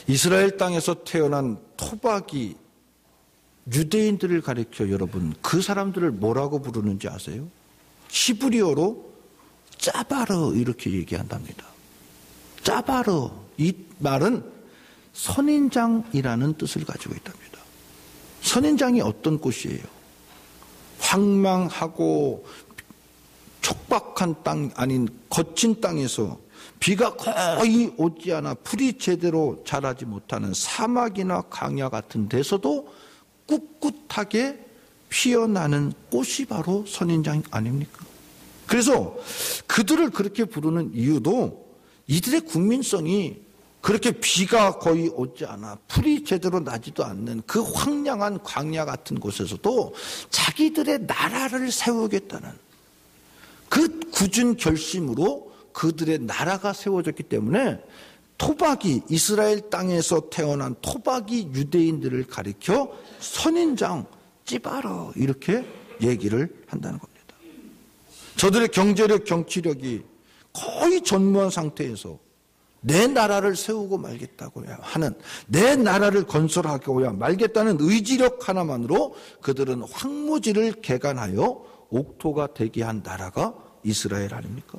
이스라엘 땅에서 태어난 토박이 유대인들을 가리켜 여러분 그 사람들을 뭐라고 부르는지 아세요? 히브리어로 짜바르 이렇게 얘기한답니다. 짜바르 이 말은 선인장이라는 뜻을 가지고 있답니다. 선인장이 어떤 곳이에요? 황망하고 촉박한 땅 아닌 거친 땅에서 비가 거의 오지 않아 풀이 제대로 자라지 못하는 사막이나 강야 같은 데서도 꿋꿋하게 피어나는 꽃이 바로 선인장 아닙니까? 그래서 그들을 그렇게 부르는 이유도 이들의 국민성이 그렇게 비가 거의 오지 않아 풀이 제대로 나지도 않는 그 황량한 광야 같은 곳에서도 자기들의 나라를 세우겠다는 그 굳은 결심으로 그들의 나라가 세워졌기 때문에 토박이 이스라엘 땅에서 태어난 토박이 유대인들을 가리켜 선인장 찌바러 이렇게 얘기를 한다는 겁니다. 저들의 경제력 정치력이 거의 전무한 상태에서 내 나라를 세우고 말겠다고 하는 내 나라를 건설하고야 말겠다는 의지력 하나만으로 그들은 황무지를 개간하여 옥토가 되게 한 나라가 이스라엘 아닙니까?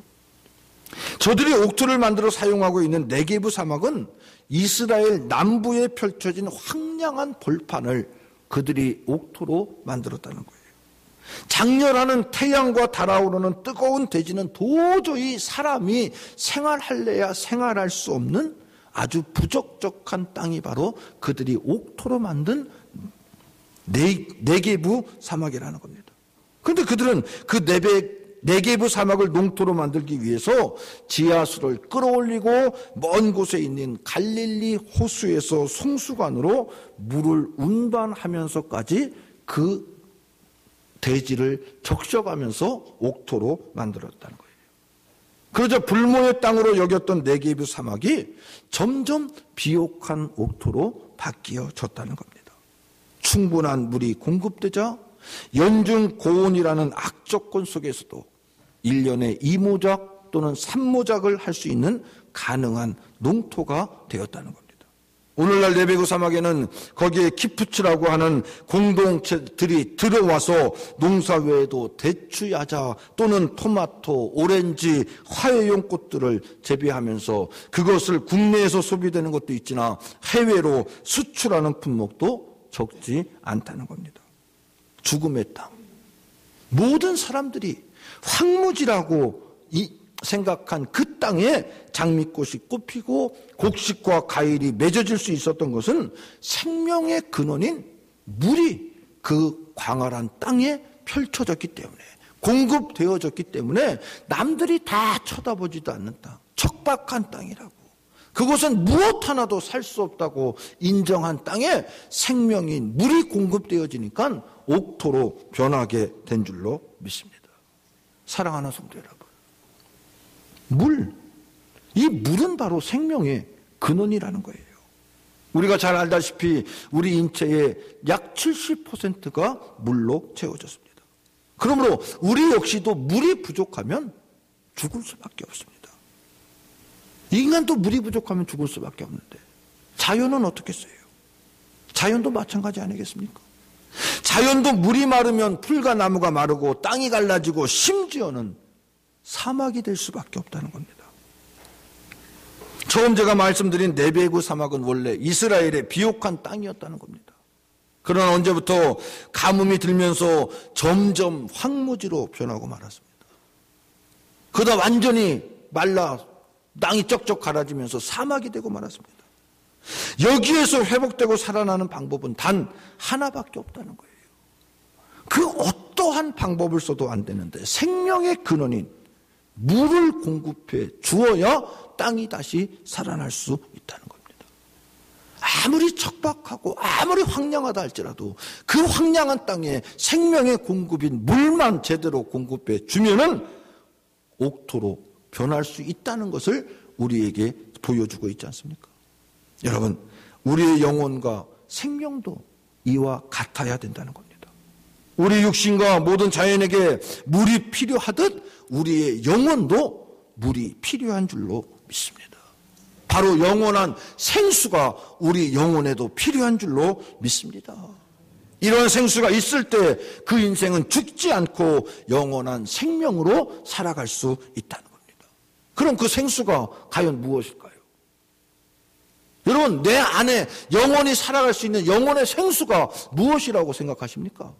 저들이 옥토를 만들어 사용하고 있는 네게브 사막은 이스라엘 남부에 펼쳐진 황량한 벌판을 그들이 옥토로 만들었다는 거예요. 장렬하는 태양과 달아오르는 뜨거운 대지는 도저히 사람이 생활할래야 생활할 수 없는 아주 부적적한 땅이 바로 그들이 옥토로 만든 네게브 사막이라는 겁니다. 그런데 그들은 그 네게브 사막을 농토로 만들기 위해서 지하수를 끌어올리고 먼 곳에 있는 갈릴리 호수에서 송수관으로 물을 운반하면서까지 그 대지를 적셔가면서 옥토로 만들었다는 거예요. 그러자 불모의 땅으로 여겼던 네게브 사막이 점점 비옥한 옥토로 바뀌어졌다는 겁니다. 충분한 물이 공급되자 연중 고온이라는 악조건 속에서도 1년에 2모작 또는 3모작을 할 수 있는 가능한 농토가 되었다는 겁니다. 오늘날 네게브 사막에는 거기에 키푸츠라고 하는 공동체들이 들어와서 농사 외에도 대추, 야자 또는 토마토, 오렌지, 화훼용 꽃들을 재배하면서 그것을 국내에서 소비되는 것도 있지나 해외로 수출하는 품목도 적지 않다는 겁니다. 죽음의 땅. 모든 사람들이 황무지라고 생각한 그 땅에 장미꽃이 꽃피고 곡식과 과일이 맺어질 수 있었던 것은 생명의 근원인 물이 그 광활한 땅에 펼쳐졌기 때문에 공급되어졌기 때문에 남들이 다 쳐다보지도 않는 땅, 척박한 땅이라고 그곳은 무엇 하나도 살 수 없다고 인정한 땅에 생명인 물이 공급되어지니까 옥토로 변하게 된 줄로 믿습니다. 사랑하는 성도 여러분, 이 물은 바로 생명의 근원이라는 거예요. 우리가 잘 알다시피 우리 인체의 약 70%가 물로 채워졌습니다. 그러므로 우리 역시도 물이 부족하면 죽을 수밖에 없습니다. 인간도 물이 부족하면 죽을 수밖에 없는데 자연은 어떻겠어요? 자연도 마찬가지 아니겠습니까? 자연도 물이 마르면 풀과 나무가 마르고 땅이 갈라지고 심지어는 사막이 될 수밖에 없다는 겁니다. 처음 제가 말씀드린 네게브 사막은 원래 이스라엘의 비옥한 땅이었다는 겁니다. 그러나 언제부터 가뭄이 들면서 점점 황무지로 변하고 말았습니다. 그러다 완전히 말라 땅이 쩍쩍 갈아지면서 사막이 되고 말았습니다. 여기에서 회복되고 살아나는 방법은 단 하나밖에 없다는 거예요. 그 어떠한 방법을 써도 안 되는데 생명의 근원인 물을 공급해 주어야 땅이 다시 살아날 수 있다는 겁니다. 아무리 척박하고 아무리 황량하다 할지라도 그 황량한 땅에 생명의 공급인 물만 제대로 공급해 주면은 옥토로 변할 수 있다는 것을 우리에게 보여주고 있지 않습니까? 여러분, 우리의 영혼과 생명도 이와 같아야 된다는 겁니다. 우리 육신과 모든 자연에게 물이 필요하듯 우리의 영혼도 물이 필요한 줄로 믿습니다. 바로 영원한 생수가 우리 영혼에도 필요한 줄로 믿습니다. 이런 생수가 있을 때 그 인생은 죽지 않고 영원한 생명으로 살아갈 수 있다는 겁니다. 그럼 그 생수가 과연 무엇일까요? 여러분, 내 안에 영원히 살아갈 수 있는 영혼의 생수가 무엇이라고 생각하십니까?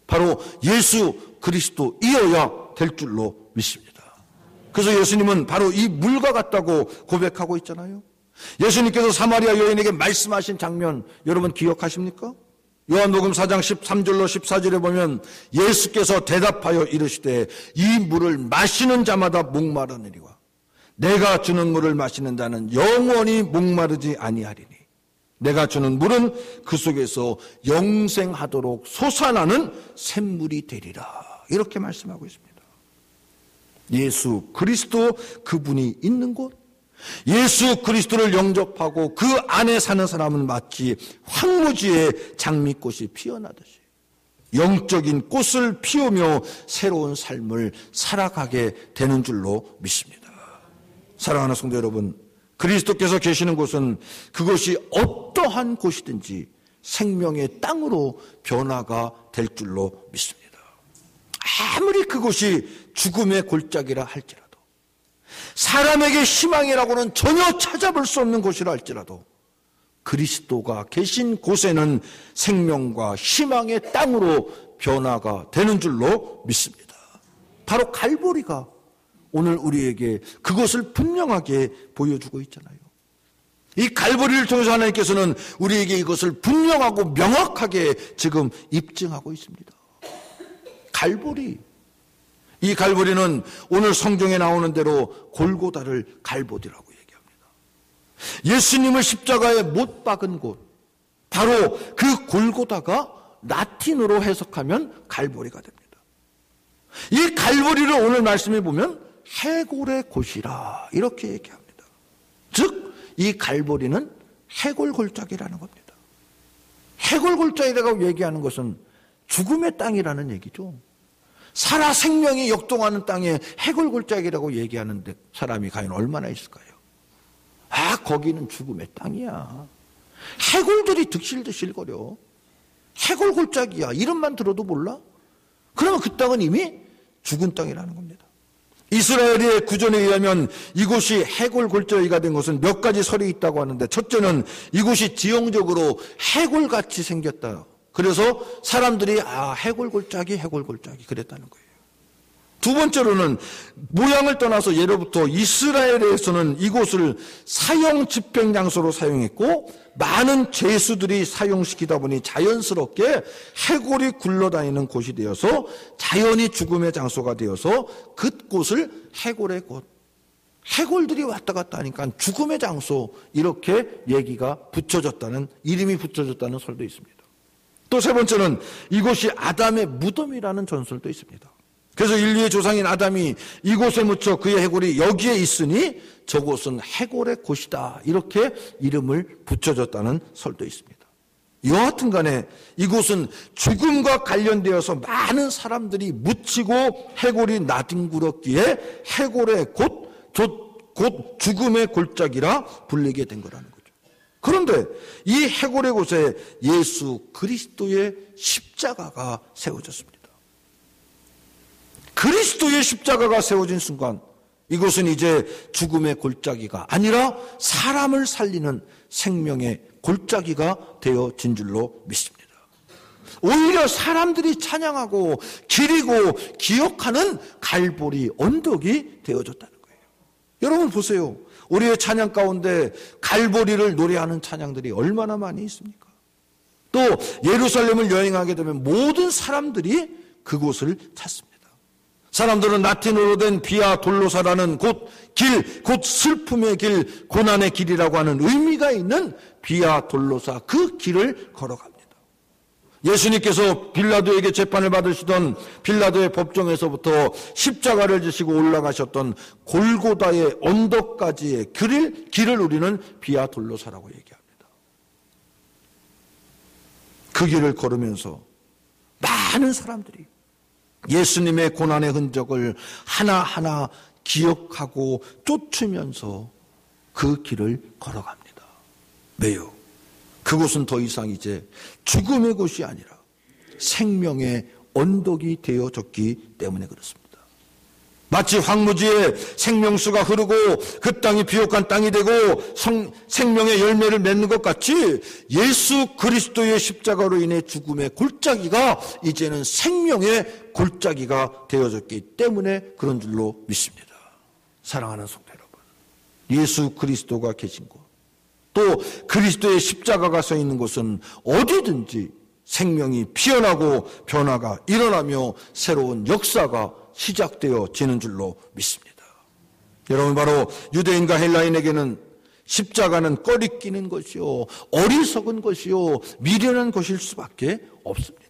바로 예수 그리스도이어야 될 줄로 믿습니다. 그래서 예수님은 바로 이 물과 같다고 고백하고 있잖아요. 예수님께서 사마리아 여인에게 말씀하신 장면 여러분 기억하십니까? 요한복음 4장 13절로 14절에 보면 예수께서 대답하여 이르시되 이 물을 마시는 자마다 목마르느니와 내가 주는 물을 마시는 자는 영원히 목마르지 아니하리니 내가 주는 물은 그 속에서 영생하도록 솟아나는 샘물이 되리라. 이렇게 말씀하고 있습니다. 예수 그리스도 그분이 있는 곳, 예수 그리스도를 영접하고 그 안에 사는 사람은 마치 황무지에 장미꽃이 피어나듯이 영적인 꽃을 피우며 새로운 삶을 살아가게 되는 줄로 믿습니다. 사랑하는 성도 여러분, 그리스도께서 계시는 곳은 그것이 어떠한 곳이든지 생명의 땅으로 변화가 될 줄로 믿습니다. 아무리 그곳이 죽음의 골짜기라 할지라도, 사람에게 희망이라고는 전혀 찾아볼 수 없는 곳이라 할지라도 그리스도가 계신 곳에는 생명과 희망의 땅으로 변화가 되는 줄로 믿습니다. 바로 갈보리가 오늘 우리에게 그것을 분명하게 보여주고 있잖아요. 이 갈보리를 통해서 하나님께서는 우리에게 이것을 분명하고 명확하게 지금 입증하고 있습니다. 갈보리. 이 갈보리는 오늘 성경에 나오는 대로 골고다를 갈보리라고 얘기합니다. 예수님을 십자가에 못 박은 곳, 바로 그 골고다가 라틴어로 해석하면 갈보리가 됩니다. 이 갈보리를 오늘 말씀해 보면 해골의 곳이라 이렇게 얘기합니다. 즉 이 갈보리는 해골골짜기라는 겁니다. 해골골짜기라고 얘기하는 것은 죽음의 땅이라는 얘기죠. 살아 생명이 역동하는 땅에 해골골짜기라고 얘기하는데 사람이 과연 얼마나 있을까요? 아, 거기는 죽음의 땅이야. 해골들이 득실득실거려. 해골골짜기야. 이름만 들어도 몰라? 그러면 그 땅은 이미 죽은 땅이라는 겁니다. 이스라엘의 구전에 의하면 이곳이 해골골짜기가 된 것은 몇 가지 설이 있다고 하는데, 첫째는 이곳이 지형적으로 해골같이 생겼다. 그래서 사람들이 해골골짜기 그랬다는 거예요. 두 번째로는 모양을 떠나서 예로부터 이스라엘에서는 이곳을 사형 집행 장소로 사용했고 많은 죄수들이 사용시키다 보니 자연스럽게 해골이 굴러다니는 곳이 되어서 자연히 죽음의 장소가 되어서 그곳을 해골의 곳, 해골들이 왔다 갔다 하니까 죽음의 장소, 이렇게 얘기가 붙여졌다는, 이름이 붙여졌다는 설도 있습니다. 또 세 번째는 이곳이 아담의 무덤이라는 전설도 있습니다. 그래서 인류의 조상인 아담이 이곳에 묻혀 그의 해골이 여기에 있으니 저곳은 해골의 곳이다, 이렇게 이름을 붙여줬다는 설도 있습니다. 여하튼 간에 이곳은 죽음과 관련되어서 많은 사람들이 묻히고 해골이 나뒹굴었기에 해골의 곧 죽음의 골짜기라 불리게 된 거라는 거죠. 그런데 이 해골의 곳에 예수 그리스도의 십자가가 세워졌습니다. 그리스도의 십자가가 세워진 순간 이곳은 이제 죽음의 골짜기가 아니라 사람을 살리는 생명의 골짜기가 되어진 줄로 믿습니다. 오히려 사람들이 찬양하고 기리고 기억하는 갈보리 언덕이 되어졌다는 거예요. 여러분 보세요. 우리의 찬양 가운데 갈보리를 노래하는 찬양들이 얼마나 많이 있습니까? 또 예루살렘을 여행하게 되면 모든 사람들이 그곳을 찾습니다. 사람들은 라틴어로 된 비아 돌로사라는 곧 슬픔의 길, 고난의 길이라고 하는 의미가 있는 비아 돌로사, 그 길을 걸어갑니다. 예수님께서 빌라도에게 재판을 받으시던 빌라도의 법정에서부터 십자가를 지시고 올라가셨던 골고다의 언덕까지의 길을 우리는 비아 돌로사라고 얘기합니다. 그 길을 걸으면서 많은 사람들이 예수님의 고난의 흔적을 하나하나 기억하고 쫓으면서 그 길을 걸어갑니다. 왜요? 그곳은 더 이상 이제 죽음의 곳이 아니라 생명의 언덕이 되어졌기 때문에 그렇습니다. 마치 황무지에 생명수가 흐르고 그 땅이 비옥한 땅이 되고 생명의 열매를 맺는 것 같이 예수 그리스도의 십자가로 인해 죽음의 골짜기가 이제는 생명의 골짜기가 되어졌기 때문에 그런 줄로 믿습니다. 사랑하는 성도 여러분, 예수 그리스도가 계신 곳, 또 그리스도의 십자가가 서 있는 곳은 어디든지 생명이 피어나고 변화가 일어나며 새로운 역사가 시작되어지는 줄로 믿습니다. 여러분, 바로 유대인과 헬라인에게는 십자가는 꺼리끼는 것이요, 어리석은 것이요, 미련한 것일 수밖에 없습니다.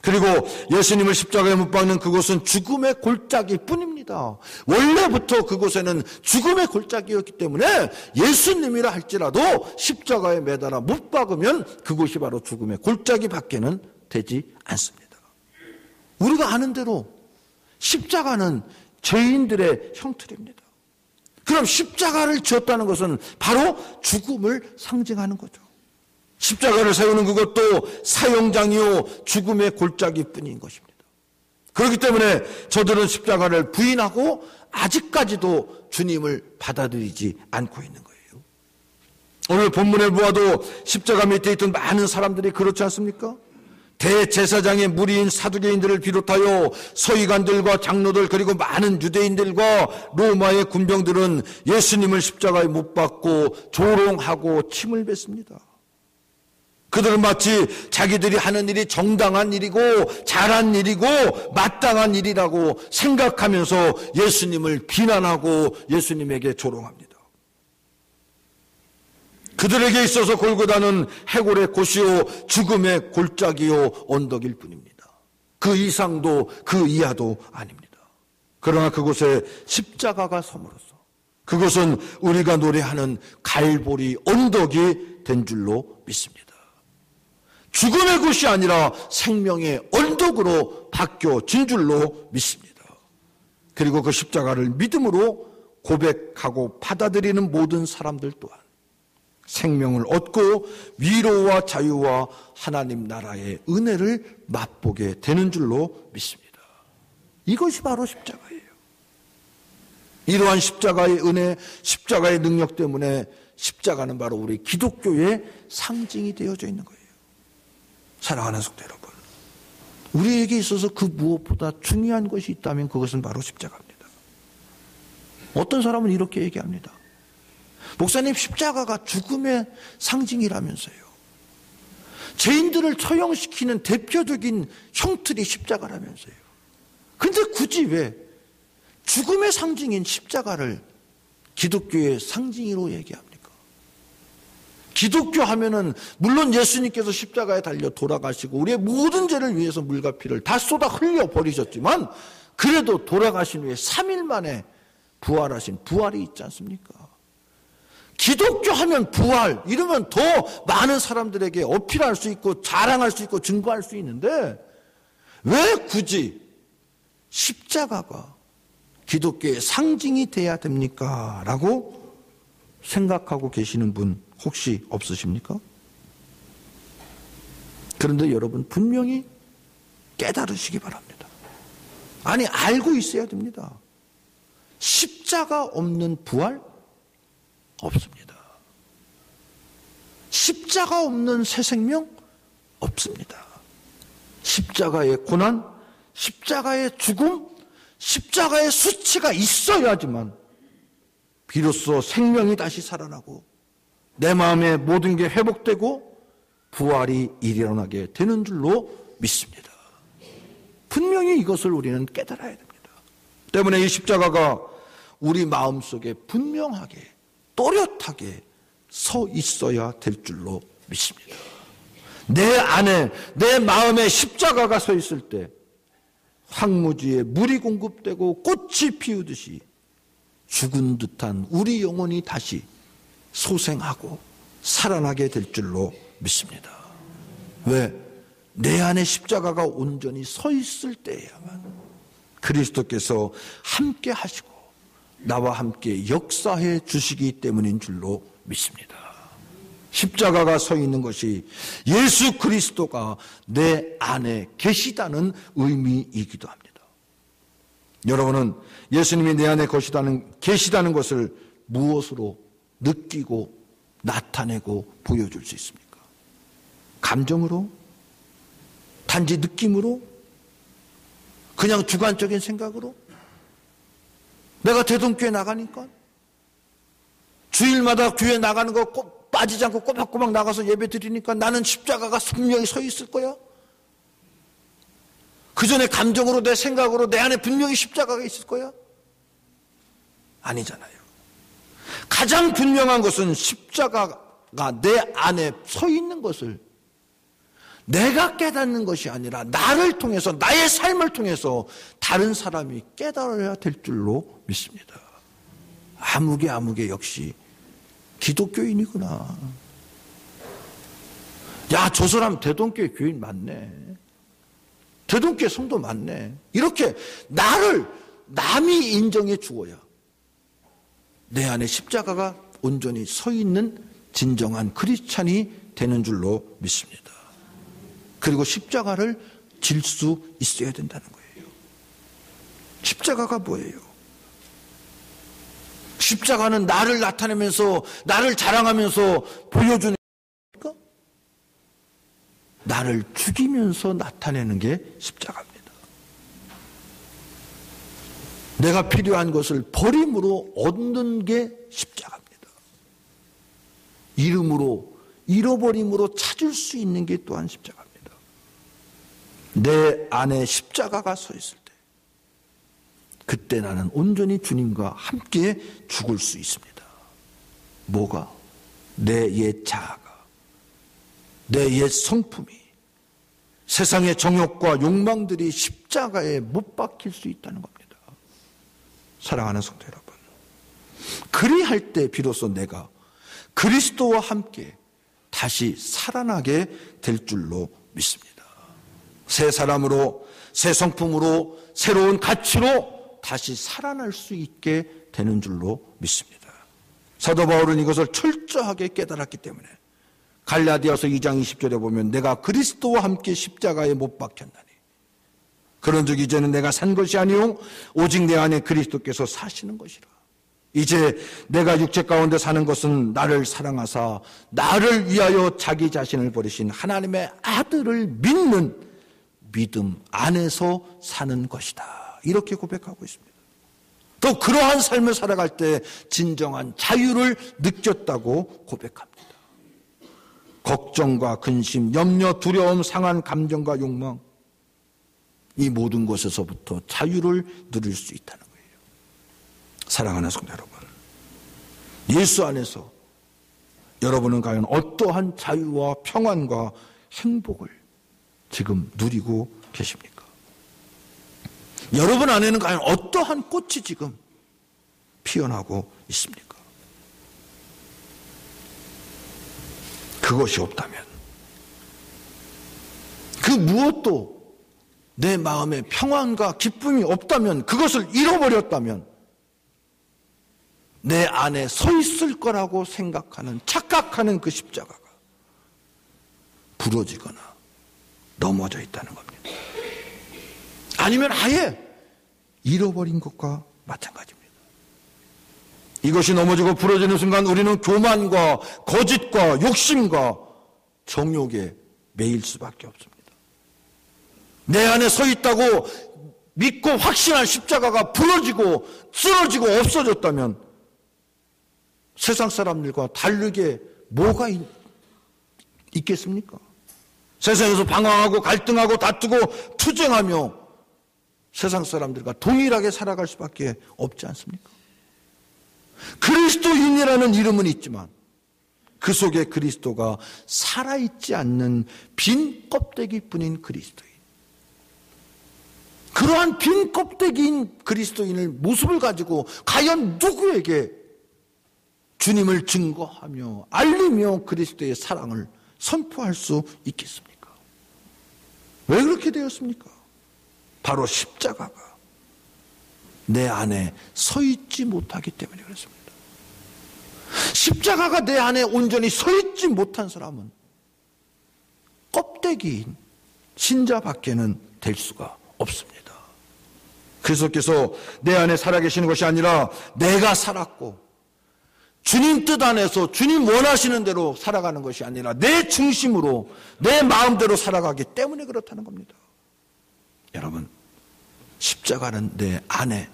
그리고 예수님을 십자가에 못 박는 그곳은 죽음의 골짜기 뿐입니다. 원래부터 그곳에는 죽음의 골짜기였기 때문에 예수님이라 할지라도 십자가에 매달아 못 박으면 그곳이 바로 죽음의 골짜기 밖에는 되지 않습니다. 우리가 아는 대로 십자가는 죄인들의 형틀입니다. 그럼 십자가를 지었다는 것은 바로 죽음을 상징하는 거죠. 십자가를 세우는 그것도 사형장이요 죽음의 골짜기뿐인 것입니다. 그렇기 때문에 저들은 십자가를 부인하고 아직까지도 주님을 받아들이지 않고 있는 거예요. 오늘 본문을 보아도 십자가 밑에 있던 많은 사람들이 그렇지 않습니까? 대제사장의 무리인 사두개인들을 비롯하여 서기관들과 장로들, 그리고 많은 유대인들과 로마의 군병들은 예수님을 십자가에 못 박고 조롱하고 침을 뱉습니다. 그들은 마치 자기들이 하는 일이 정당한 일이고 잘한 일이고 마땅한 일이라고 생각하면서 예수님을 비난하고 예수님에게 조롱합니다. 그들에게 있어서 골고다는 해골의 곳이요 죽음의 골짜기요 언덕일 뿐입니다. 그 이상도 그 이하도 아닙니다. 그러나 그곳에 십자가가 서물어서 그곳은 우리가 노래하는 갈보리 언덕이 된 줄로 믿습니다. 죽음의 곳이 아니라 생명의 언덕으로 바뀌어진 줄로 믿습니다. 그리고 그 십자가를 믿음으로 고백하고 받아들이는 모든 사람들 또한 생명을 얻고 위로와 자유와 하나님 나라의 은혜를 맛보게 되는 줄로 믿습니다. 이것이 바로 십자가예요. 이러한 십자가의 은혜, 십자가의 능력 때문에 십자가는 바로 우리 기독교의 상징이 되어져 있는 거예요. 사랑하는 성도 여러분, 우리에게 있어서 그 무엇보다 중요한 것이 있다면 그것은 바로 십자가입니다. 어떤 사람은 이렇게 얘기합니다. 목사님, 십자가가 죽음의 상징이라면서요. 죄인들을 처형시키는 대표적인 형틀이 십자가라면서요. 근데 굳이 왜 죽음의 상징인 십자가를 기독교의 상징으로 얘기합니까? 기독교 하면은 물론 예수님께서 십자가에 달려 돌아가시고 우리의 모든 죄를 위해서 물과 피를 다 쏟아 흘려 버리셨지만 그래도 돌아가신 후에 3일 만에 부활하신 부활이 있지 않습니까? 기독교 하면 부활 이러면 더 많은 사람들에게 어필할 수 있고 자랑할 수 있고 증거할 수 있는데 왜 굳이 십자가가 기독교의 상징이 돼야 됩니까? 라고 생각하고 계시는 분 혹시 없으십니까? 그런데 여러분 분명히 깨달으시기 바랍니다. 아니, 알고 있어야 됩니다. 십자가 없는 부활 없습니다. 십자가 없는 새 생명 없습니다. 십자가의 고난, 십자가의 죽음, 십자가의 수치가 있어야지만 비로소 생명이 다시 살아나고 내 마음의 모든 게 회복되고 부활이 일어나게 되는 줄로 믿습니다. 분명히 이것을 우리는 깨달아야 됩니다. 때문에 이 십자가가 우리 마음속에 분명하게 또렷하게 서 있어야 될 줄로 믿습니다. 내 안에 내 마음에 십자가가 서 있을 때 황무지에 물이 공급되고 꽃이 피우듯이 죽은 듯한 우리 영혼이 다시 소생하고 살아나게 될 줄로 믿습니다. 왜? 내 안에 십자가가 온전히 서 있을 때에야만 그리스도께서 함께 하시고 나와 함께 역사해 주시기 때문인 줄로 믿습니다. 십자가가 서 있는 것이 예수 그리스도가 내 안에 계시다는 의미이기도 합니다. 여러분은 예수님이 내 안에 계시다는 것을 무엇으로 느끼고 나타내고 보여줄 수 있습니까? 감정으로? 단지 느낌으로? 그냥 주관적인 생각으로? 내가 대동교회 나가니까? 주일마다 교회 나가는 거 빠지지 않고 꼬박꼬박 나가서 예배 드리니까 나는 십자가가 분명히 서 있을 거야? 그 전에 감정으로 내 생각으로 내 안에 분명히 십자가가 있을 거야? 아니잖아요. 가장 분명한 것은 십자가가 내 안에 서 있는 것을 내가 깨닫는 것이 아니라 나를 통해서, 나의 삶을 통해서 다른 사람이 깨달아야 될 줄로 믿습니다. 아무개 역시 기독교인이구나. 야, 저 사람 대동교회 교인 맞네. 대동교회 성도 맞네. 이렇게 남이 인정해 주어야 내 안에 십자가가 온전히 서 있는 진정한 크리스찬이 되는 줄로 믿습니다. 그리고 십자가를 질 수 있어야 된다는 거예요. 십자가가 뭐예요? 십자가는 나를 나타내면서, 나를 자랑하면서 보여주는 겁니까? 나를 죽이면서 나타내는 게 십자가입니다. 내가 필요한 것을 버림으로 얻는 게 십자가입니다. 이름으로, 잃어버림으로 찾을 수 있는 게 또한 십자가입니다. 내 안에 십자가가 서 있을 때, 그때 나는 온전히 주님과 함께 죽을 수 있습니다. 뭐가? 내 옛 자아가, 내 옛 성품이, 세상의 정욕과 욕망들이 십자가에 못 박힐 수 있다는 겁니다. 사랑하는 성도 여러분, 그리할 때 비로소 내가 그리스도와 함께 다시 살아나게 될 줄로 믿습니다. 새 사람으로, 새 성품으로, 새로운 가치로 다시 살아날 수 있게 되는 줄로 믿습니다. 사도 바울은 이것을 철저하게 깨달았기 때문에 갈라디아서 2장 20절에 보면 내가 그리스도와 함께 십자가에 못 박혔나니 그런즉 이제는 내가 산 것이 아니요 오직 내 안에 그리스도께서 사시는 것이라. 이제 내가 육체 가운데 사는 것은 나를 사랑하사 나를 위하여 자기 자신을 버리신 하나님의 아들을 믿는 믿음 안에서 사는 것이다. 이렇게 고백하고 있습니다. 또 그러한 삶을 살아갈 때 진정한 자유를 느꼈다고 고백합니다. 걱정과 근심, 염려, 두려움, 상한 감정과 욕망, 이 모든 것에서부터 자유를 누릴 수 있다는 거예요. 사랑하는 성도 여러분, 예수 안에서 여러분은 과연 어떠한 자유와 평안과 행복을 지금 누리고 계십니까? 여러분 안에는 과연 어떠한 꽃이 지금 피어나고 있습니까? 그것이 없다면, 그 무엇도 내 마음에 평안과 기쁨이 없다면, 그것을 잃어버렸다면 내 안에 서 있을 거라고 생각하는, 착각하는 그 십자가가 부러지거나 넘어져 있다는 겁니다. 아니면 아예 잃어버린 것과 마찬가지입니다. 이것이 넘어지고 부러지는 순간 우리는 교만과 거짓과 욕심과 정욕에 매일 수밖에 없습니다. 내 안에 서 있다고 믿고 확신한 십자가가 부러지고 쓰러지고 없어졌다면 세상 사람들과 다르게 뭐가 있겠습니까? 세상에서 방황하고 갈등하고 다투고 투쟁하며 세상 사람들과 동일하게 살아갈 수밖에 없지 않습니까? 그리스도인이라는 이름은 있지만 그 속에 그리스도가 살아있지 않는 빈 껍데기뿐인 그리스도인, 그러한 빈 껍데기인 그리스도인을 모습을 가지고 과연 누구에게 주님을 증거하며 알리며 그리스도의 사랑을 선포할 수 있겠습니까? 왜 그렇게 되었습니까? 바로 십자가가 내 안에 서 있지 못하기 때문에 그렇습니다. 십자가가 내 안에 온전히 서 있지 못한 사람은 껍데기인 신자밖에는 될 수가 없습니다. 그리스도께서 내 안에 살아계시는 것이 아니라 내가 살았고 주님 뜻 안에서 주님 원하시는 대로 살아가는 것이 아니라 내 중심으로 내 마음대로 살아가기 때문에 그렇다는 겁니다. 여러분, 십자가는 내 안에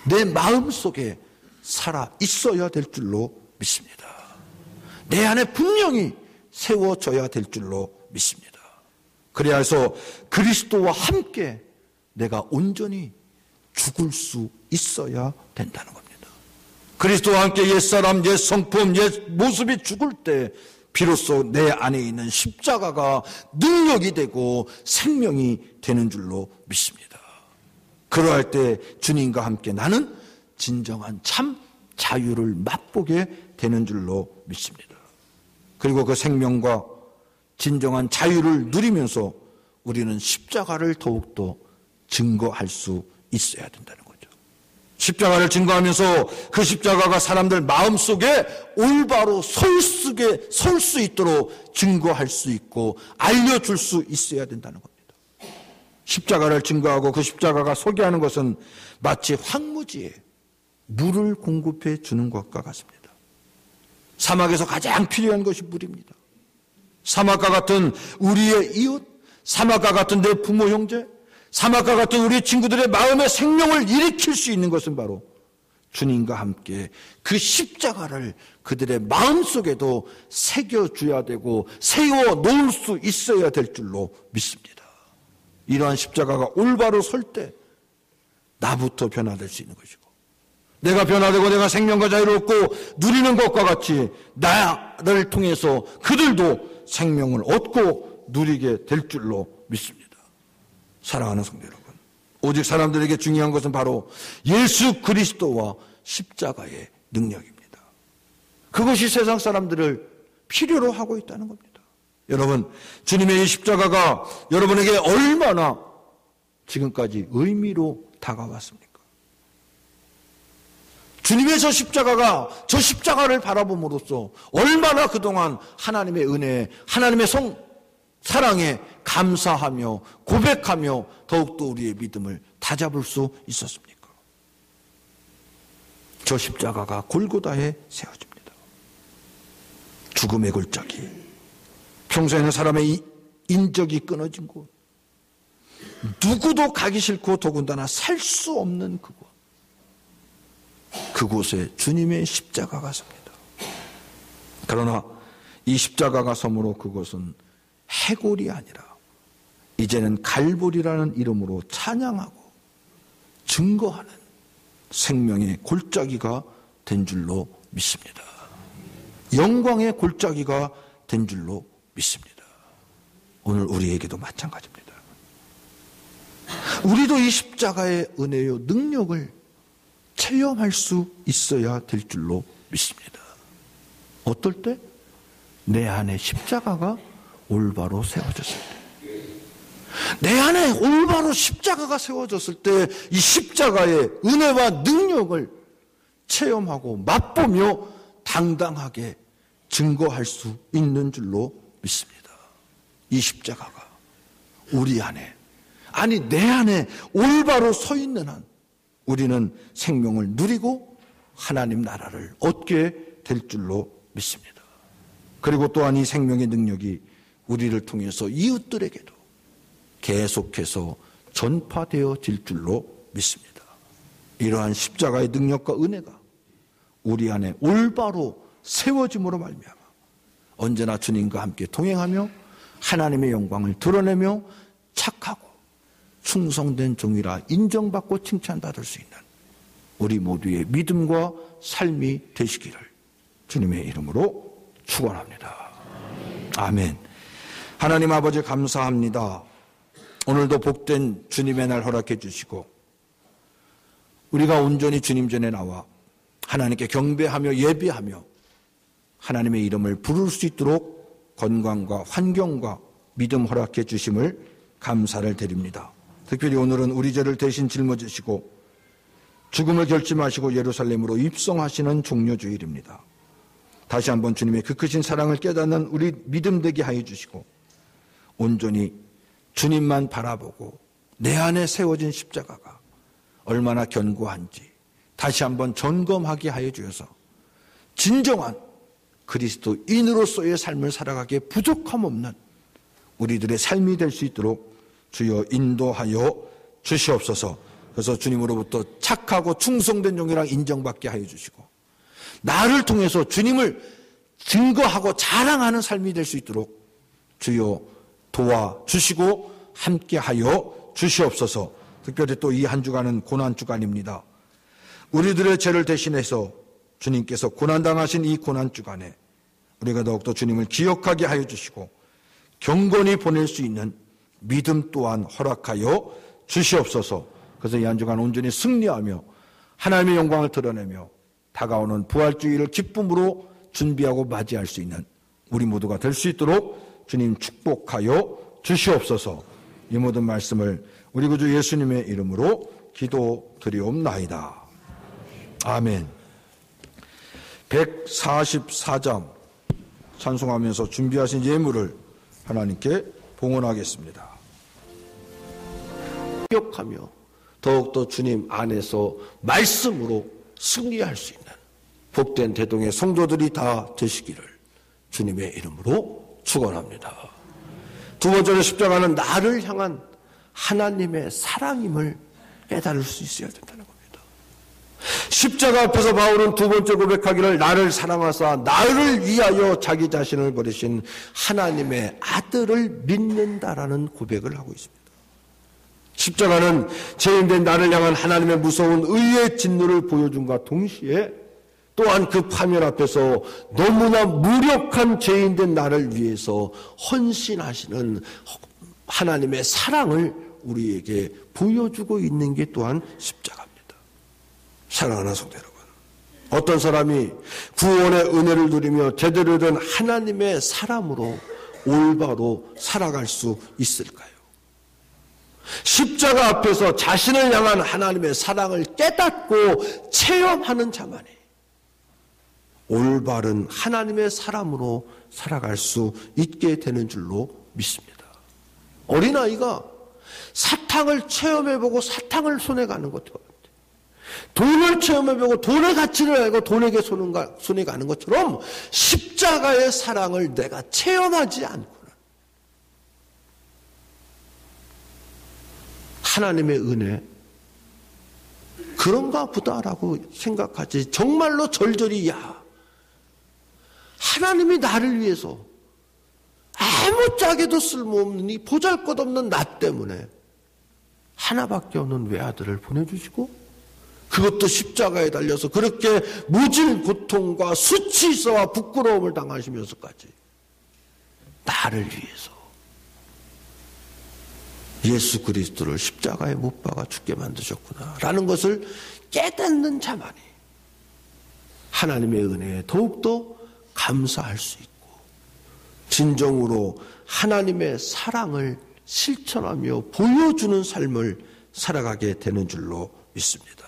내 마음속에 살아 있어야 될 줄로 믿습니다. 내 안에 분명히 세워져야 될 줄로 믿습니다. 그래야 해서 그리스도와 함께 내가 온전히 죽을 수 있어야 된다는 겁니다. 그리스도와 함께 옛사람, 옛 성품, 옛 모습이 죽을 때 비로소 내 안에 있는 십자가가 능력이 되고 생명이 되는 줄로 믿습니다. 그러할 때 주님과 함께 나는 진정한 참 자유를 맛보게 되는 줄로 믿습니다. 그리고 그 생명과 진정한 자유를 누리면서 우리는 십자가를 더욱더 증거할 수 있어야 된다는 거죠. 십자가를 증거하면서 그 십자가가 사람들 마음속에 올바로 설 수 있도록 증거할 수 있고 알려줄 수 있어야 된다는 겁니다. 십자가를 증거하고 그 십자가가 소개하는 것은 마치 황무지에 물을 공급해 주는 것과 같습니다. 사막에서 가장 필요한 것이 물입니다. 사막과 같은 우리의 이웃, 사막과 같은 내 부모 형제, 사막과 같은 우리 친구들의 마음의 생명을 일으킬 수 있는 것은 바로 주님과 함께 그 십자가를 그들의 마음속에도 새겨줘야 되고 세워 놓을 수 있어야 될 줄로 믿습니다. 이러한 십자가가 올바로 설 때 나부터 변화될 수 있는 것이고 내가 변화되고 내가 생명과 자유를 얻고 누리는 것과 같이 나를 통해서 그들도 생명을 얻고 누리게 될 줄로 믿습니다. 사랑하는 성도 여러분, 오직 사람들에게 중요한 것은 바로 예수 그리스도와 십자가의 능력입니다. 그것이 세상 사람들을 필요로 하고 있다는 겁니다. 여러분, 주님의 이 십자가가 여러분에게 얼마나 지금까지 의미로 다가왔습니까? 주님의 저 십자가를 바라봄으로써 얼마나 그동안 하나님의 은혜, 하나님의 사랑에 감사하며 고백하며 더욱더 우리의 믿음을 다잡을 수 있었습니까? 저 십자가가 골고다에 세워집니다. 죽음의 골짜기, 평소에는 사람의 인적이 끊어진 곳, 누구도 가기 싫고 더군다나 살 수 없는 그곳에 주님의 십자가가 섭니다. 그러나 이 십자가가 섬으로 그곳은 해골이 아니라 이제는 갈보리라는 이름으로 찬양하고 증거하는 생명의 골짜기가 된 줄로 믿습니다. 영광의 골짜기가 된 줄로 믿습니다. 오늘 우리에게도 마찬가지입니다. 우리도 이 십자가의 은혜요 능력을 체험할 수 있어야 될 줄로 믿습니다. 어떨 때? 내 안에 십자가가 올바로 세워졌을 때. 내 안에 올바로 십자가가 세워졌을 때 이 십자가의 은혜와 능력을 체험하고 맛보며 당당하게 증거할 수 있는 줄로 믿습니다. 이 십자가가 우리 안에, 아니 내 안에 올바로 서 있는 한 우리는 생명을 누리고 하나님 나라를 얻게 될 줄로 믿습니다. 그리고 또한 이 생명의 능력이 우리를 통해서 이웃들에게도 계속해서 전파되어질 줄로 믿습니다. 이러한 십자가의 능력과 은혜가 우리 안에 올바로 세워짐으로 말미암아 언제나 주님과 함께 동행하며 하나님의 영광을 드러내며 착하고 충성된 종이라 인정받고 칭찬받을 수 있는 우리 모두의 믿음과 삶이 되시기를 주님의 이름으로 축원합니다. 아멘. 하나님 아버지 감사합니다. 오늘도 복된 주님의 날 허락해 주시고 우리가 온전히 주님 전에 나와 하나님께 경배하며 예배하며 하나님의 이름을 부를 수 있도록 건강과 환경과 믿음 허락해 주심을 감사를 드립니다. 특별히 오늘은 우리 죄를 대신 짊어지시고 죽음을 결심하시고 예루살렘으로 입성하시는 종려주일입니다. 다시 한번 주님의 그 크신 사랑을 깨닫는 우리 믿음 되게 하여 주시고 온전히 주님만 바라보고 내 안에 세워진 십자가가 얼마나 견고한지 다시 한번 점검하게 하여 주셔서 진정한 그리스도인으로서의 삶을 살아가기에 부족함 없는 우리들의 삶이 될 수 있도록 주여 인도하여 주시옵소서. 그래서 주님으로부터 착하고 충성된 종이라 인정받게 하여 주시고 나를 통해서 주님을 증거하고 자랑하는 삶이 될 수 있도록 주여 도와주시고 함께하여 주시옵소서. 특별히 또 이 한 주간은 고난주간입니다. 우리들의 죄를 대신해서 주님께서 고난당하신 이 고난주간에 우리가 더욱더 주님을 기억하게 하여 주시고 경건히 보낼 수 있는 믿음 또한 허락하여 주시옵소서. 그래서 이 한 주간 온전히 승리하며 하나님의 영광을 드러내며 다가오는 부활주의를 기쁨으로 준비하고 맞이할 수 있는 우리 모두가 될 수 있도록 주님 축복하여 주시옵소서. 이 모든 말씀을 우리 구주 예수님의 이름으로 기도드리옵나이다. 아멘. 144장 찬송하면서 준비하신 예물을 하나님께 봉헌하겠습니다. 기억하며 더욱더 주님 안에서 말씀으로 승리할 수 있는 복된 대동의 성도들이 다 되시기를 주님의 이름으로 축원합니다. 두 번째로 십자가는 나를 향한 하나님의 사랑임을 깨달을 수 있어야 된다는 겁니다. 십자가 앞에서 바울은 두 번째 고백하기를 나를 사랑하사 나를 위하여 자기 자신을 버리신 하나님의 아들을 믿는다라는 고백을 하고 있습니다. 십자가는 죄인된 나를 향한 하나님의 무서운 의의 진노를 보여준과 동시에 또한 그 파멸 앞에서 너무나 무력한 죄인된 나를 위해서 헌신하시는 하나님의 사랑을 우리에게 보여주고 있는 게 또한 십자가입니다. 사랑하는 성도 여러분, 어떤 사람이 구원의 은혜를 누리며 제대로 된 하나님의 사람으로 올바로 살아갈 수 있을까요? 십자가 앞에서 자신을 향한 하나님의 사랑을 깨닫고 체험하는 자만이 올바른 하나님의 사람으로 살아갈 수 있게 되는 줄로 믿습니다. 어린아이가 사탕을 체험해보고 사탕을 손에 가는 것과 돈을 체험해보고 돈의 가치를 알고 돈에게 손에 가는 것처럼 십자가의 사랑을 내가 체험하지 않고는 하나님의 은혜 그런가 보다라고 생각하지 정말로 절절히 하나님이 나를 위해서 아무짝에도 쓸모없는 이 보잘것없는 나 때문에 하나밖에 없는 외아들을 보내주시고 그것도 십자가에 달려서 그렇게 무질 고통과 수치서와 부끄러움을 당하시면서까지 나를 위해서 예수 그리스도를 십자가에 못 박아 죽게 만드셨구나 라는 것을 깨닫는 자만이 하나님의 은혜에 더욱더 감사할 수 있고 진정으로 하나님의 사랑을 실천하며 보여주는 삶을 살아가게 되는 줄로 믿습니다.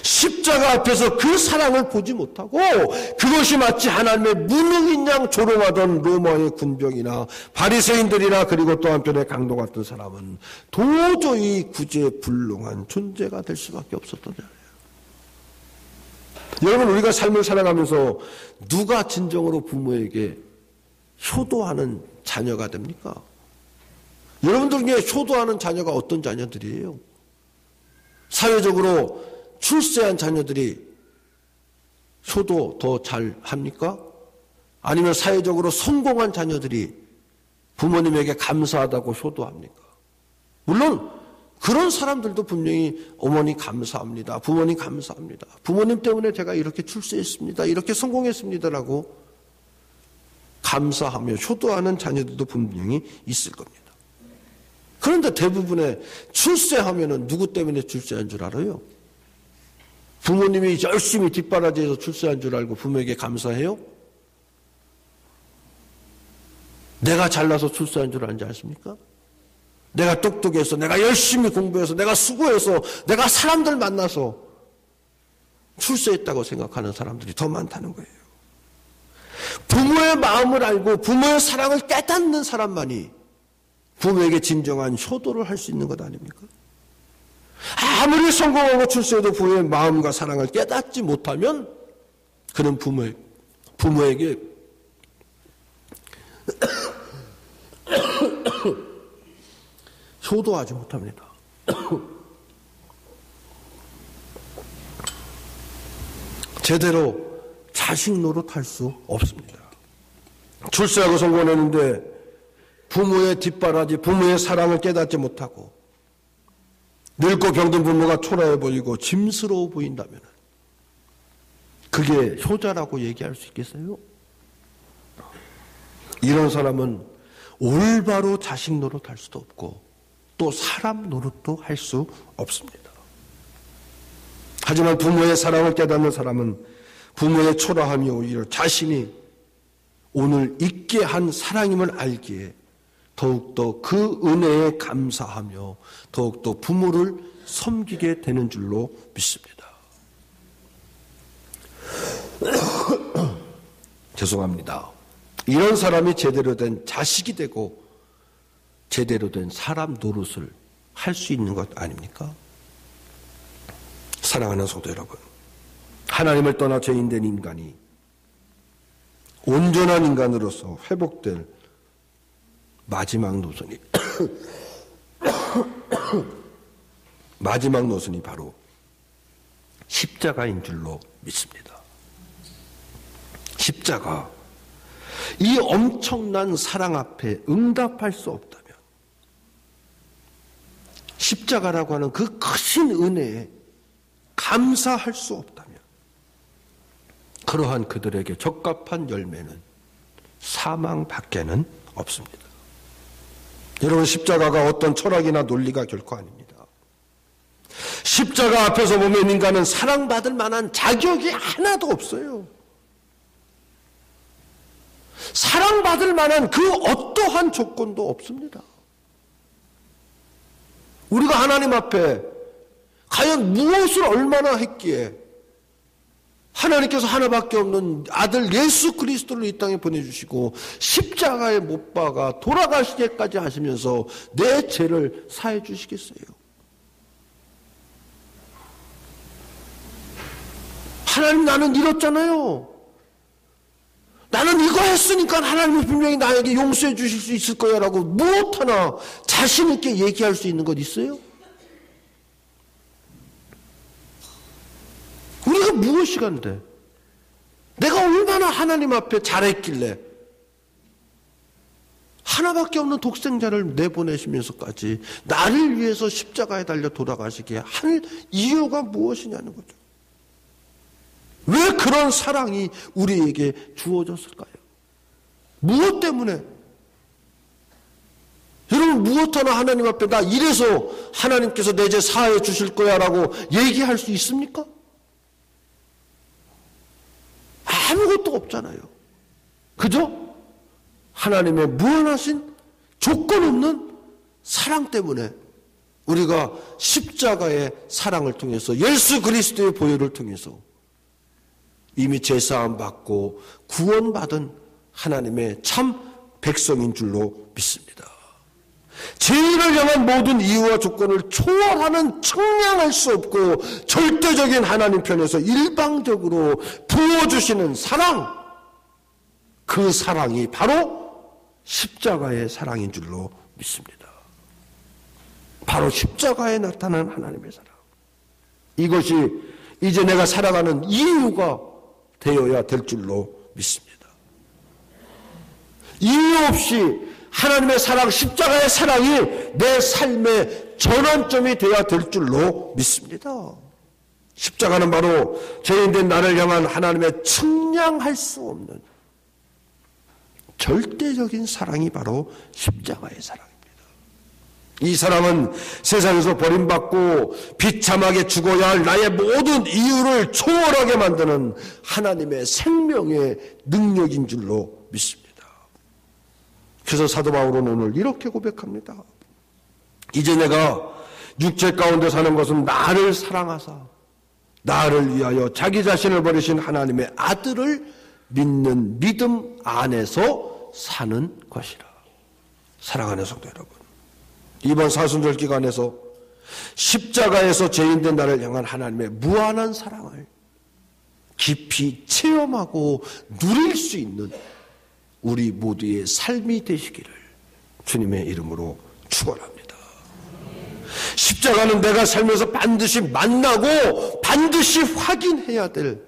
십자가 앞에서 그 사랑을 보지 못하고 그것이 마치 하나님의 무능인 양 조롱하던 로마의 군병이나 바리새인들이나 그리고 또 한편의 강도 같은 사람은 도저히 구제불능한 존재가 될 수밖에 없었던 자예요. 여러분, 우리가 삶을 살아가면서 누가 진정으로 부모에게 효도하는 자녀가 됩니까? 여러분들 중에 효도하는 자녀가 어떤 자녀들이에요? 사회적으로 출세한 자녀들이 효도 더 잘 합니까? 아니면 사회적으로 성공한 자녀들이 부모님에게 감사하다고 효도합니까? 물론 그런 사람들도 분명히 어머니 감사합니다. 부모님 감사합니다. 부모님 때문에 제가 이렇게 출세했습니다. 이렇게 성공했습니다라고 감사하며 효도하는 자녀들도 분명히 있을 겁니다. 그런데 대부분의 출세하면은 누구 때문에 출세한 줄 알아요? 부모님이 열심히 뒷바라지해서 출세한 줄 알고 부모에게 감사해요? 내가 잘나서 출세한 줄 아는지 아십니까? 내가 똑똑해서, 내가 열심히 공부해서, 내가 수고해서, 내가 사람들 만나서 출세했다고 생각하는 사람들이 더 많다는 거예요. 부모의 마음을 알고 부모의 사랑을 깨닫는 사람만이 부모에게 진정한 효도를 할 수 있는 것 아닙니까? 아무리 성공하고 출세해도 부모의 마음과 사랑을 깨닫지 못하면 그는 부모에게 효도하지 못합니다. 제대로 자식 노릇할 수 없습니다. 출세하고 성공했는데 부모의 뒷바라지, 부모의 사랑을 깨닫지 못하고 늙고 병든 부모가 초라해 보이고 짐스러워 보인다면 그게 효자라고 얘기할 수 있겠어요? 이런 사람은 올바로 자식 노릇할 수도 없고 또 사람 노릇도 할 수 없습니다. 하지만 부모의 사랑을 깨닫는 사람은 부모의 초라함이 오히려 자신이 오늘 있게 한 사랑임을 알기에 더욱더 그 은혜에 감사하며 더욱더 부모를 섬기게 되는 줄로 믿습니다. 죄송합니다. 이런 사람이 제대로 된 자식이 되고 제대로 된 사람 노릇을 할 수 있는 것 아닙니까? 사랑하는 성도 여러분, 하나님을 떠나 죄인된 인간이 온전한 인간으로서 회복될 마지막 노선이 마지막 노선이 바로 십자가인 줄로 믿습니다. 십자가, 이 엄청난 사랑 앞에 응답할 수 없다면, 십자가라고 하는 그 크신 은혜에 감사할 수 없다면 그러한 그들에게 적합한 열매는 사망밖에는 없습니다. 여러분, 십자가가 어떤 철학이나 논리가 결코 아닙니다. 십자가 앞에서 보면 인간은 사랑받을 만한 자격이 하나도 없어요. 사랑받을 만한 그 어떠한 조건도 없습니다. 우리가 하나님 앞에 과연 무엇을 얼마나 했기에 하나님께서 하나밖에 없는 아들 예수 그리스도를 이 땅에 보내주시고 십자가에 못 박아 돌아가시기까지 하시면서 내 죄를 사해 주시겠어요? 하나님, 나는 이렇잖아요. 나는 이거 했으니까 하나님이 분명히 나에게 용서해 주실 수 있을 거야 라고 무엇 하나 자신 있게 얘기할 수 있는 것 있어요? 우리가 무엇이 간데? 내가 얼마나 하나님 앞에 잘했길래 하나밖에 없는 독생자를 내보내시면서까지 나를 위해서 십자가에 달려 돌아가시게 할 이유가 무엇이냐는 거죠. 왜 그런 사랑이 우리에게 주어졌을까요? 무엇 때문에? 여러분, 무엇 하나 하나님 앞에 나 이래서 하나님께서 내 죄 사해 주실 거야 라고 얘기할 수 있습니까? 아무것도 없잖아요. 그죠? 하나님의 무한하신 조건 없는 사랑 때문에 우리가 십자가의 사랑을 통해서 예수 그리스도의 보혈을 통해서 이미 죄사함 받고 구원받은 하나님의 참 백성인 줄로 믿습니다. 죄인을 향한 모든 이유와 조건을 초월하는 청량할 수 없고 절대적인 하나님 편에서 일방적으로 부어주시는 사랑, 그 사랑이 바로 십자가의 사랑인 줄로 믿습니다. 바로 십자가에 나타난 하나님의 사랑, 이것이 이제 내가 살아가는 이유가 되어야 될 줄로 믿습니다. 이유 없이 하나님의 사랑, 십자가의 사랑이 내 삶의 전환점이 되어야 될 줄로 믿습니다. 십자가는 바로 죄인된 나를 향한 하나님의 측량할 수 없는 절대적인 사랑이 바로 십자가의 사랑입니다. 이 사랑은 세상에서 버림받고 비참하게 죽어야 할 나의 모든 이유를 초월하게 만드는 하나님의 생명의 능력인 줄로 믿습니다. 그래서 사도 바울은 오늘 이렇게 고백합니다. 이제 내가 육체 가운데 사는 것은 나를 사랑하사 나를 위하여 자기 자신을 버리신 하나님의 아들을 믿는 믿음 안에서 사는 것이라. 사랑하는 성도 여러분, 이번 사순절 기간에서 십자가에서 죄인된 나를 향한 하나님의 무한한 사랑을 깊이 체험하고 누릴 수 있는 우리 모두의 삶이 되시기를 주님의 이름으로 축원합니다. 십자가는 내가 살면서 반드시 만나고 반드시 확인해야 될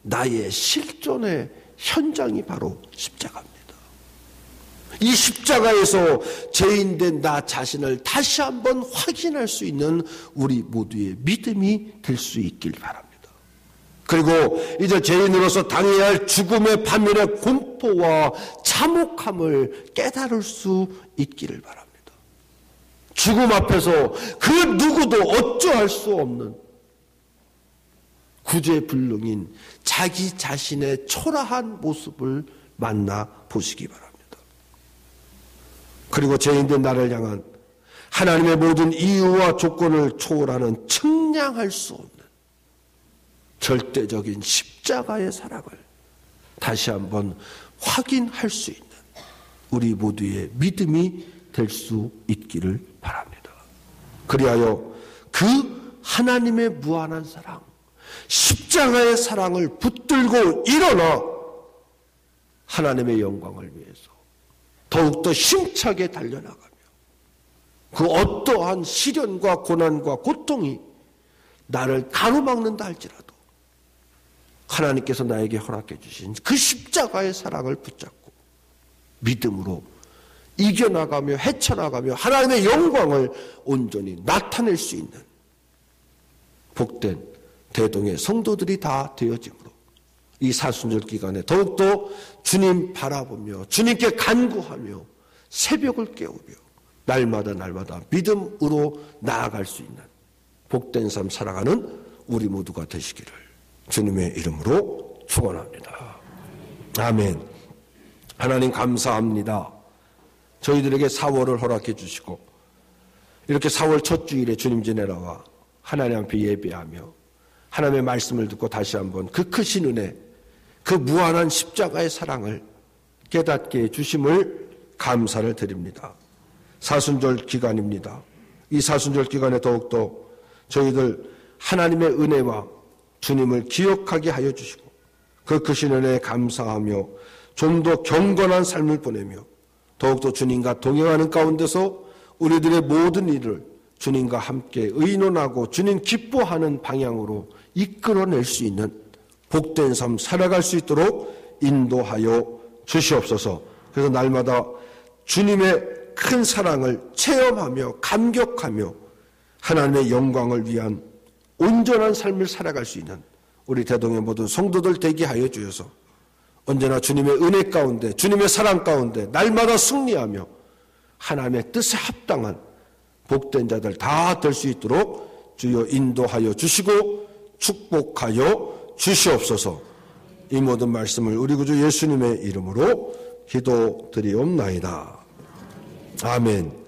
나의 실존의 현장이 바로 십자가입니다. 이 십자가에서 죄인된 나 자신을 다시 한번 확인할 수 있는 우리 모두의 믿음이 될 수 있길 바랍니다. 그리고 이제 죄인으로서 당해야 할 죽음의 반면의 공포와 참혹함을 깨달을 수 있기를 바랍니다. 죽음 앞에서 그 누구도 어쩌할 수 없는 구제불능인 자기 자신의 초라한 모습을 만나 보시기 바랍니다. 그리고 죄인된 나를 향한 하나님의 모든 이유와 조건을 초월하는 측량할 수 없는 절대적인 십자가의 사랑을 다시 한번 확인할 수 있는 우리 모두의 믿음이 될 수 있기를 바랍니다. 그리하여 그 하나님의 무한한 사랑, 십자가의 사랑을 붙들고 일어나 하나님의 영광을 위해서 더욱더 힘차게 달려나가며 그 어떠한 시련과 고난과 고통이 나를 가로막는다 할지라도 하나님께서 나에게 허락해 주신 그 십자가의 사랑을 붙잡고 믿음으로 이겨나가며 헤쳐나가며 하나님의 영광을 온전히 나타낼 수 있는 복된 대동의 성도들이 다 되어지므로 이 사순절 기간에 더욱더 주님 바라보며 주님께 간구하며 새벽을 깨우며 날마다 믿음으로 나아갈 수 있는 복된 삶 살아가는 우리 모두가 되시기를 주님의 이름으로 축원합니다. 아멘. 하나님 감사합니다. 저희들에게 4월을 허락해 주시고 이렇게 4월 첫 주일에 주님 전에 나와 하나님 앞에 예배하며 하나님의 말씀을 듣고 다시 한번 그 크신 은혜, 그 무한한 십자가의 사랑을 깨닫게 해주심을 감사를 드립니다. 사순절 기간입니다. 이 사순절 기간에 더욱더 저희들 하나님의 은혜와 주님을 기억하게 하여 주시고 그 크신 은혜에 감사하며 좀 더 경건한 삶을 보내며 더욱더 주님과 동행하는 가운데서 우리들의 모든 일을 주님과 함께 의논하고 주님 기뻐하는 방향으로 이끌어낼 수 있는 복된 삶 살아갈 수 있도록 인도하여 주시옵소서. 그래서 날마다 주님의 큰 사랑을 체험하며 감격하며 하나님의 영광을 위한 온전한 삶을 살아갈 수 있는 우리 대동의 모든 성도들 되게 하여 주셔서 언제나 주님의 은혜 가운데 주님의 사랑 가운데 날마다 승리하며 하나님의 뜻에 합당한 복된 자들 다 될 수 있도록 주여 인도하여 주시고 축복하여 주시옵소서. 이 모든 말씀을 우리 구주 예수님의 이름으로 기도드리옵나이다. 아멘.